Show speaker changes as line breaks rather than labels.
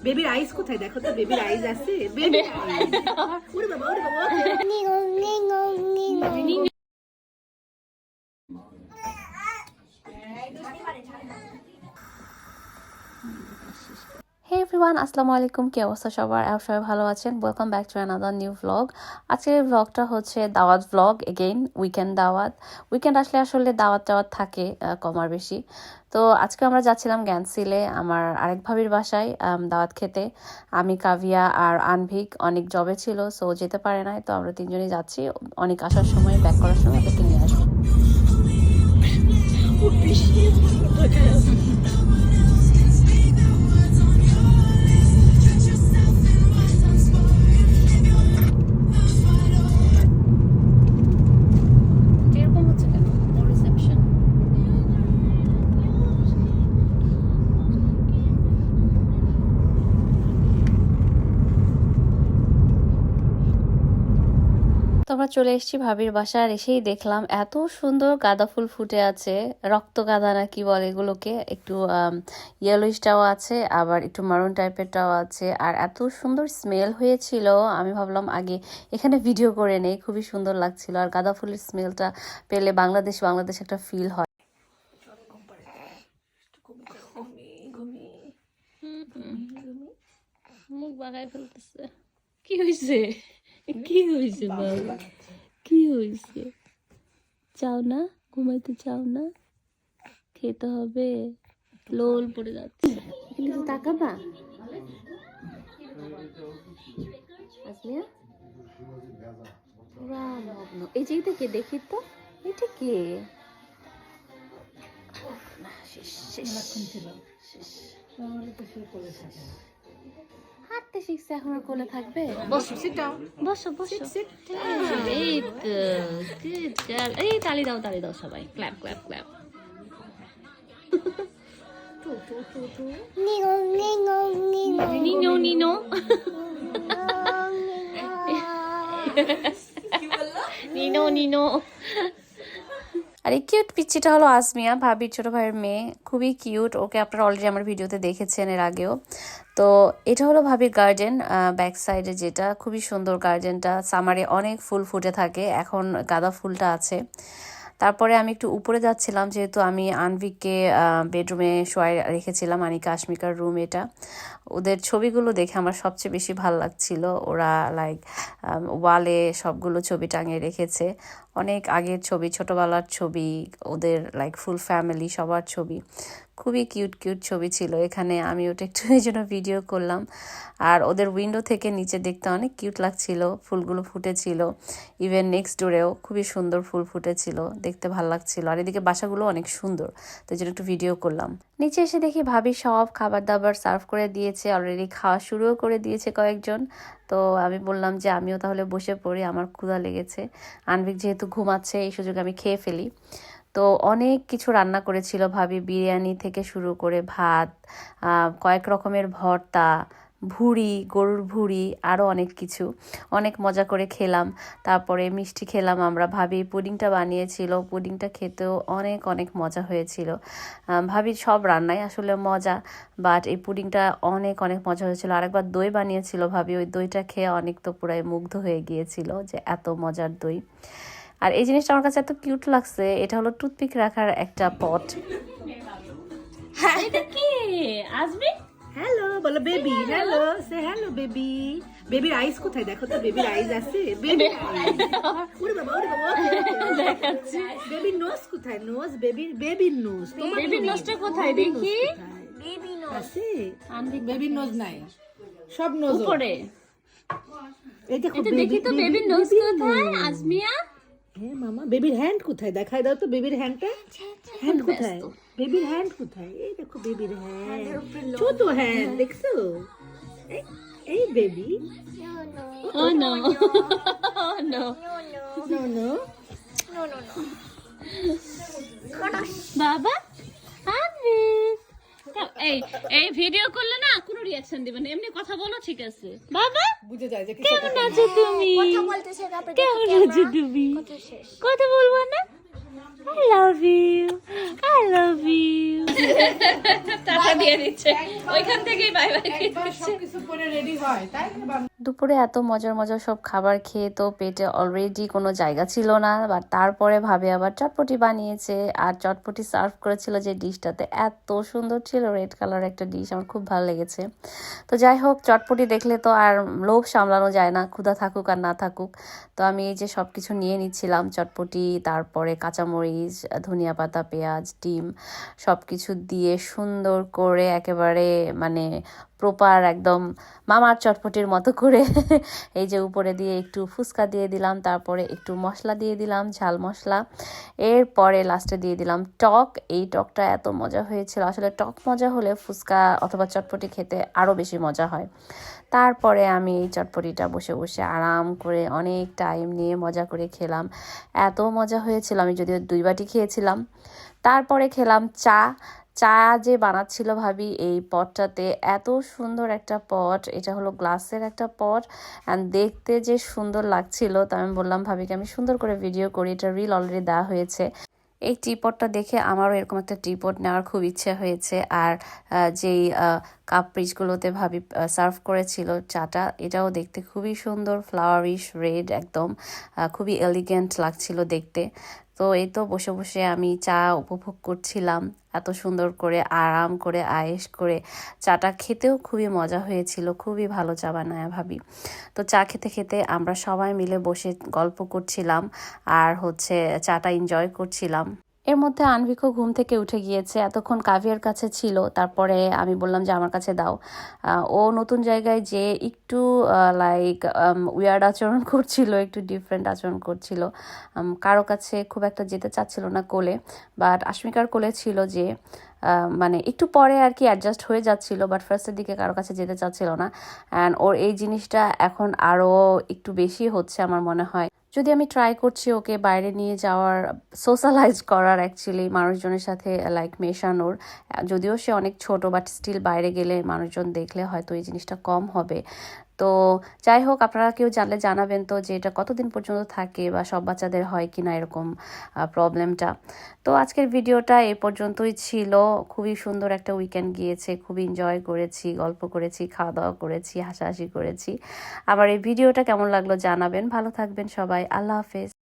বেবির আইস কোথায় দেখো তো, বেবির আইস আছে, বেবি আইস। ওরে বাবা, ওরে বাবা।
Hey everyone, আসসালামু আলাইকুম। কি অবস্থা সবার? সবাই ভালো আছেন? Welcome back to another new vlog. আজকের ভ্লগটা হচ্ছে দাওয়াত ভ্লগ। এগেইন উইকেন্ড দাওয়াত। উইকেন্ড আসলে দাওয়াত থাকে কমার বেশি। তো আজকে আমরা যাচ্ছিলাম জ্ঞানশীলে আমার আরেক ভাবির বাসায় দাওয়াত খেতে। আমি, কাভিয়া আর আনভিক অনেক জবে ছিল, সো যেতে পারে নাই। তো আমরা তিনজনই যাচ্ছি। অনেক আসার সময়, ব্যাক করার সময় ওদেরকে নিয়ে আসবো। তো আমরা চলে এসেছি ভাবির বাসায়। আর এসেই দেখলাম এত সুন্দর গাঁদা ফুল ফুটে আছে। রক্ত গাঁদা না কি বলে এগুলোকে, একটু ইয়েলোইশটাও আছে, আবার একটু মারুন টাইপেরটাও আছে। আর এত সুন্দর স্মেল হয়েছিল, আমি ভাবলাম আগে এখানে ভিডিও করে নেই। খুবই সুন্দর লাগছিল। আর গাঁদা ফুলের স্মেলটা পেলে বাংলাদেশ একটা ফিল হয়। মুখ বাগায় ফেলতেছে। কি হয়েছে? কি হয়েছে বাবা? কি হয়েছে? চাও না? ঘুমাইতে চাও না? খেতে হবে? লোল পড়ে যাচ্ছে। কিন্তু তাকাবা আসমিয়া। রাম, এই যে কে দেখি তো, এটা কে? হাঁটতে শিখছে, এখন আর কোলে থাকবে?
বসো, sit down.
বসো বসো।
Sit.
এই তো গুড গার্ল। এই তালি দাও সবাই, ক্ল্যাপ ক্ল্যাপ ক্ল্যাপ। নিনো নিনো নিনো নিনো। আর এই কিউট পিচ্চিটা হলো আসমিয়া, ভাবির ছোট ভাইয়ের মেয়ে। খুবই কিউট। ওকে আপনারা অলরেডি আমার ভিডিওতে দেখেছেন এর আগেও। তো এটা হলো ভাবির গার্ডেন, ব্যাক সাইডে যেটা। খুবই সুন্দর গার্ডেনটা। সামারে অনেক ফুল ফুটে থাকে, এখন গাঁদা ফুলটা আছে। তারপরে আমি একটু উপরে যাচ্ছিলাম, যেহেতু আমি আনভিককে বেডরুমে শোয়াই রেখেছিলাম। আনিকা আশমিকার রুম এটা। ওদের ছবিগুলো দেখে আমার সবচেয়ে বেশি ভালো লাগছিল। ওরা লাইক ওয়ালে সবগুলো ছবি টাঙিয়ে রেখেছে। অনেক আগের ছবি, ছোটবেলার ছবি, ওদের লাইক ফুল ফ্যামিলি সবার ছবি। খুবই কিউট ছবি ছিল এখানে। আমি ওটা একটু এই জন্য ভিডিও করলাম। আর ওদের উইন্ডো থেকে নিচে দেখতে অনেক কিউট লাগছিল, ফুলগুলো ফুটেছিল। ইভেন নেক্সট ডোরেও খুবই সুন্দর ফুল ফুটেছিল, দেখতে ভালো লাগছিল। আর এদিকে বাসাগুলো অনেক সুন্দর, তো এই জন্য একটু ভিডিও করলাম। নিচে এসে দেখি ভাবি সব খাবার দাবার সার্ভ করে দিয়েছে, অলরেডি খাওয়া শুরুও করে দিয়েছে কয়েকজন। তো আমি বললাম যে আমিও তাহলে বসে পড়ি, আমার ক্ষুধা লেগেছে। আনভিক যেহেতু ঘুমাচ্ছে, এই সুযোগে আমি খেয়ে ফেলি। তো অনেক কিছু রান্না করেছিল ভাবি, বিরিয়ানি থেকে শুরু করে ভাত, কয়েক রকমের ভর্তা, ভুড়ি, গরুর ভুড়ি, আরও অনেক কিছু। অনেক মজা করে খেলাম। তারপরে মিষ্টি খেলাম আমরা। ভাবি পুডিংটা বানিয়েছিল, পুডিংটা খেতেও অনেক মজা হয়েছিল। ভাবির সব রান্নাই আসলে মজা, বাট এই পুডিংটা অনেক মজা হয়েছিল। আরেকবার দই বানিয়েছিল ভাবি, ওই দইটা খেয়ে অনেক তো পুরাই মুগ্ধ হয়ে গিয়েছিল যে এত মজার দই। আর এই জিনিসটা আমার কাছে এত কিউট লাগছে। এটা হলো টুথপিক রাখার একটা পট। এটা কি আসবে?
হ্যালো বলো বেবি, হ্যালো, সে হ্যালো বেবি। বেবির আইস কোথায় দেখো তো, বেবির আইস আছে, বেবি আইস। ওরে বাবা, ওরে বাবা।
দেখাচ্ছি।
বেবির নোজ কোথায়? নোজ, বেবির নোজ।
বেবির নোজটা কোথায় দেখি?
বেবি নোজ আছে? বেবির নোজ নাই, সব নোজ
উপরে।
এই দেখো,
এটা দেখি তো বেবির নোজ কোথায় আসমিয়া?
হ্যাঁ মামা, বেবির হ্যান্ড কোথায়? দেখাই দাও তো বেবির হ্যান্ডটা। হ্যান্ড কোথায়? বেবির হ্যান্ড কোথায়? এই দেখো বেবির হ্যান্ড, ছোট হ্যান্ড, দেখছো? এই বেবি।
ও নো, ও নো,
নো নো।
বাবা আনভিক, এই ভিডিও করলে না কোনো রিঅ্যাকশন দিবেন না, এমনি কথা বলো, ঠিক আছে? বাবা
বুঝে যায় যে
কেমন আছো তুমি? কেমন আছো তুমি? কথা বলবো না? I love you. I love you. Tata দিয়ে দিচ্ছে ওইখান থেকেই বাই বাই দিচ্ছে। দুপুরে এত মজার মজার সব খাবার খেয়ে তো পেটে অলরেডি কোনো জায়গা ছিল না, বাট তারপরে ভাবে আবার চটপটি বানিয়েছে আর চটপটি সার্ভ করেছিল যে ডিশটাতে, এত সুন্দর ছিল, রেড কালার একটা ডিশ, আমার খুব ভালো লেগেছে। তো যাই হোক, চটপটি দেখলে তো আর লোভ সামলানো যায় না, ক্ষুধা থাকুক আর না থাকুক। তো আমি এই যে সব কিছু নিয়ে নিচ্ছিলাম, চটপটি, তারপরে কাঁচামরিচ, ধনিয়া পাতা, পেঁয়াজ, ডিম সব কিছু দিয়ে সুন্দর করে একেবারে মানে প্রপার একদম মামার চটপটির মতো করে এই যে উপরে দিয়ে একটু ফুচকা দিয়ে দিলাম, তারপরে একটু মশলা দিয়ে দিলাম, ঝাল মশলা, এরপরে লাস্টে দিয়ে দিলাম টক। এই টকটা এত মজা হয়েছিল, আসলে টক মজা হলে ফুচকা অথবা চটপটি খেতে আরও বেশি মজা হয়। তারপরে আমি এই চটপটিটা বসে বসে আরাম করে অনেক টাইম নিয়ে মজা করে খেলাম, এত মজা হয়েছিল। আমি যদিও 2 বাটি খেয়েছিলাম। তারপরে খেলাম চা। চা যে বানাচ্ছিল ভাবি এই পটটাতে, এত সুন্দর একটা পট, এটা হলো গ্লাসের একটা পট, অ্যান্ড দেখতে যে সুন্দর লাগছিল। তো আমি বললাম ভাবিকে আমি সুন্দর করে ভিডিও করি, এটা রিল অলরেডি দেওয়া হয়েছে। এই টিপটটা দেখে আমারও এরকম একটা টিপট নেওয়ার খুব ইচ্ছে হয়েছে। আর যেই কাপ পিসগুলোতে ভাবি সার্ভ করেছিল চাটা, এটাও দেখতে খুবই সুন্দর, ফ্লাওয়ারিশ রেড একদম, খুবই এলিগেন্ট লাগছিল দেখতে। তো এই তো বসে বসে আমি চা উপভোগ করছিলাম, এত সুন্দর করে আরাম করে আয়েশ করে। চাটা খেতেও খুবই মজা হয়েছিল, খুবই ভালো চা বানায় ভাবি। তো চা খেতে খেতে আমরা সবাই মিলে বসে গল্প করছিলাম আর চাটা এনজয় করছিলাম। এর মধ্যে আনভিকও ঘুম থেকে উঠে গিয়েছে, এতক্ষণ কাভিয়ার কাছে ছিল। তারপরে আমি বললাম যে আমার কাছে দাও। ও নতুন জায়গায় যে একটু লাইক উইয়ার্ড আচরণ করছিল, একটু ডিফারেন্ট আচরণ করছিল, কারো কাছে খুব একটা যেতে চাচ্ছিল না কোলে, বাট আশ্মিকার কোলে ছিল যে মানে একটু পরে আর কি অ্যাডজাস্ট হয়ে যাচ্ছিল, বাট ফার্স্টের দিকে কারো কাছে যেতে চাচ্ছিল না। অ্যান্ড ওর এই জিনিসটা এখন আরও একটু বেশি হচ্ছে আমার মনে হয়। যদি আমি ট্রাই করছি ওকে বাইরে নিয়ে যাওয়ার, সোশ্যালাইজ করার, অ্যাকচুয়ালি মানুষজনের সাথে লাইক মেশানোর, যদিও সে অনেক ছোট, বাট স্টিল বাইরে গেলে মানুষজন দেখলে হয়তো এই জিনিসটা কম হবে। তো যাই হোক, আপনারা কেউ জানলে জানাবেন তো যে এটা কতদিন পর্যন্ত থাকে বা সব বাচ্চাদের হয় কিনা এরকম প্রবলেমটা। তো আজকের ভিডিওটা এ পর্যন্তই ছিল। খুবই সুন্দর একটা উইকেন্ড গিয়েছে, খুবই এনজয় করেছি, গল্প করেছি, খাওয়া দাওয়া করেছি, হাসাহাসি করেছি। আবার এই ভিডিওটা কেমন লাগলো জানাবেন। ভালো থাকবেন সবাই, আল্লাহ হাফেজ।